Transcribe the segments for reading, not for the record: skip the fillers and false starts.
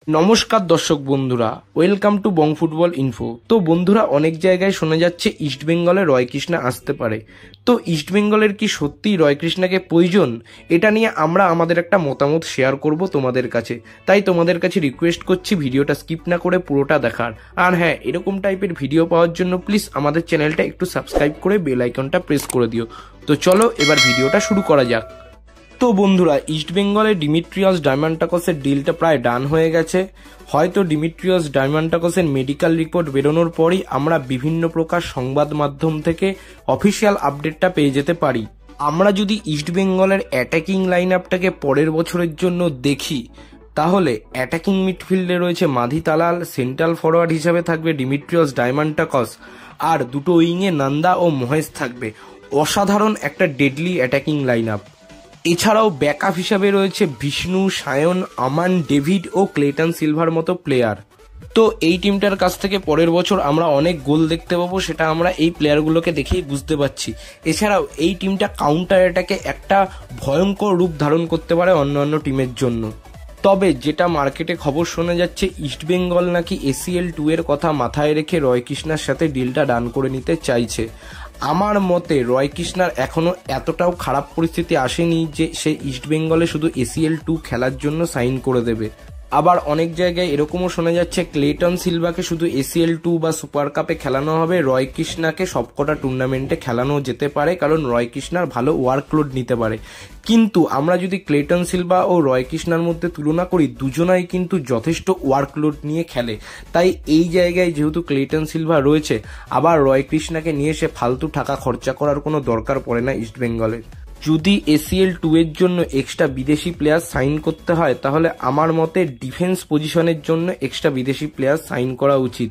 নমস্কার দর্শক বন্ধুরা, welcome to Bong football info. তো বন্ধুরা, অনেক জায়গায় শোনা যাচ্ছে ইস্টবেঙ্গলে রয় কৃষ্ণা আসতে পারে। তো ইস্টবেঙ্গলের কি সত্যি রয় কৃষ্ণাকে প্রয়োজন? এটা নিয়ে আমরা আমাদের একটা মতামত শেয়ার করব তোমাদের কাছে। তাই তোমাদের কাছে রিকোয়েস্ট করছি ভিডিওটা স্কিপ না করে পুরোটা দেখার। আর হ্যাঁ, এরকম টাইপের ভিডিও পাওয়ার জন্য প্লিজ আমাদের চ্যানেলটা একটু সাবস্ক্রাইব করে বেল আইকনটা প্রেস করে দিও। তো চলো এবার ভিডিওটা শুরু করা যাক। তো বন্ধুরা, ইস্টবেঙ্গলে ডিমিট্রিয়াস ডায়মান্টাকসের ডিলটা প্রায় ডান হয়ে গেছে। হয়তো ডিমিট্রিয়াস ডায়মান্টাকসের মেডিকেল রিপোর্ট বেরোনোর পরই আমরা বিভিন্ন প্রকার সংবাদ মাধ্যম থেকে অফিসিয়াল আপডেটটা পেয়ে যেতে পারি। আমরা যদি ইস্টবেঙ্গলের অ্যাটাকিং লাইন আপটাকে পরের বছরের জন্য দেখি, তাহলে অ্যাটাকিং মিডফিল্ডে রয়েছে মাধি তালাল, সেন্ট্রাল ফরওয়ার্ড হিসাবে থাকবে ডিমিট্রিয়াস ডায়মান্টাকস, আর দুটো উইংয়ে নন্দা ও মহেশ থাকবে। অসাধারণ একটা ডেডলি অ্যাটাকিং লাইন আপ। এছাড়াও ব্যাকআপ হিসাবে রয়েছে বিষ্ণু, সায়ন, আমান, ডেভিড ও ক্লেটন সিলভার মতো প্লেয়ার। তো এই টিমটার কাছ থেকে পরের বছর আমরা অনেক গোল দেখতে পাবো, সেটা আমরা এই প্লেয়ারগুলোকে দেখেই বুঝতে পারছি। এছাড়াও এই টিমটা কাউন্টার অ্যাটাকে একটা ভয়ঙ্কর রূপ ধারণ করতে পারে অন্যান্য টিমের জন্য। তবে যেটা মার্কেটে খবর শোনা যাচ্ছে, ইস্টবেঙ্গল নাকি ACL 2 এর কথা মাথায় রেখে রয় কৃষ্ণার সাথে ডিলটা ডান করে নিতে চাইছে। আমার মতে রয় কৃষ্ণার এখনো এতটাও খারাপ পরিস্থিতি আসেনি যে সে ইস্টবেঙ্গলে শুধু ACL 2 খেলার জন্য সাইন করে দেবে। আবার অনেক জায়গায় এরকমও শোনা যাচ্ছে ক্লেটন সিলভাকে শুধু ACL 2 বা সুপার কাপে খেলানো হবে, রয় কৃষ্ণাকে সবকটা টুর্নামেন্টে খেলানো যেতে পারে, কারণ রয় কৃষ্ণার ভালো ওয়ার্কলোড নিতে পারে। কিন্তু আমরা যদি ক্লেটন সিলভা ও রয় কৃষ্ণার মধ্যে তুলনা করি, দুজনাই কিন্তু যথেষ্ট ওয়ার্কলোড নিয়ে খেলে। তাই এই জায়গায় যেহেতু ক্লেটন সিলভা রয়েছে, আবার রয় কৃষ্ণাকে নিয়ে এসে ফালতু টাকা খরচা করার কোনো দরকার পড়ে না ইস্টবেঙ্গলের। যদি ACL 2 এর জন্য এক্সট্রা বিদেশি প্লেয়ার সাইন করতে হয়, তাহলে আমার মতে ডিফেন্স পজিশনের জন্য এক্সট্রা বিদেশি প্লেয়ার সাইন করা উচিত।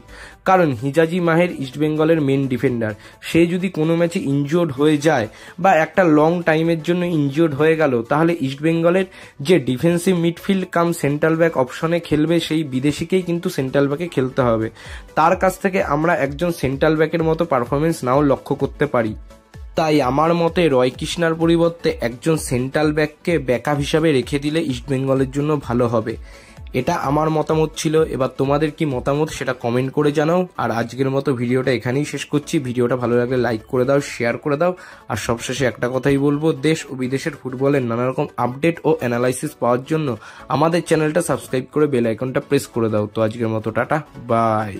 কারণ হিজাজি মাহের ইস্টবেঙ্গলের মেন ডিফেন্ডার, সে যদি কোনো ম্যাচে ইনজিওর্ড হয়ে যায় বা একটা লং টাইমের জন্য ইনজিওর্ড হয়ে গেল, তাহলে ইস্টবেঙ্গলের যে ডিফেন্সিভ মিডফিল্ড কাম সেন্ট্রাল ব্যাক অপশনে খেলবে, সেই বিদেশিকেই কিন্তু সেন্ট্রাল ব্যাকে খেলতে হবে। তার কাছ থেকে আমরা একজন সেন্ট্রাল ব্যাকের মতো পারফরমেন্স নাও লক্ষ্য করতে পারি। তাই আমার মতে রয় কৃষ্ণার পরিবর্তে একজন সেন্ট্রাল ব্যাককে ব্যাকআপ হিসাবে রেখে দিলে ইস্টবেঙ্গলের জন্য ভালো হবে। এটা আমার মতামত ছিল। এবার তোমাদের কি মতামত সেটা কমেন্ট করে জানাও। আর আজকের মতো ভিডিওটা এখানেই শেষ করছি। ভিডিওটা ভালো লাগলে লাইক করে দাও, শেয়ার করে দাও। আর সবশেষে একটা কথাই বলবো, দেশ ও বিদেশের ফুটবলের নানা রকম আপডেট ও অ্যানালাইসিস পাওয়ার জন্য আমাদের চ্যানেলটা সাবস্ক্রাইব করে বেল আইকনটা প্রেস করে দাও। তো আজকের মতো টাটা, বাই।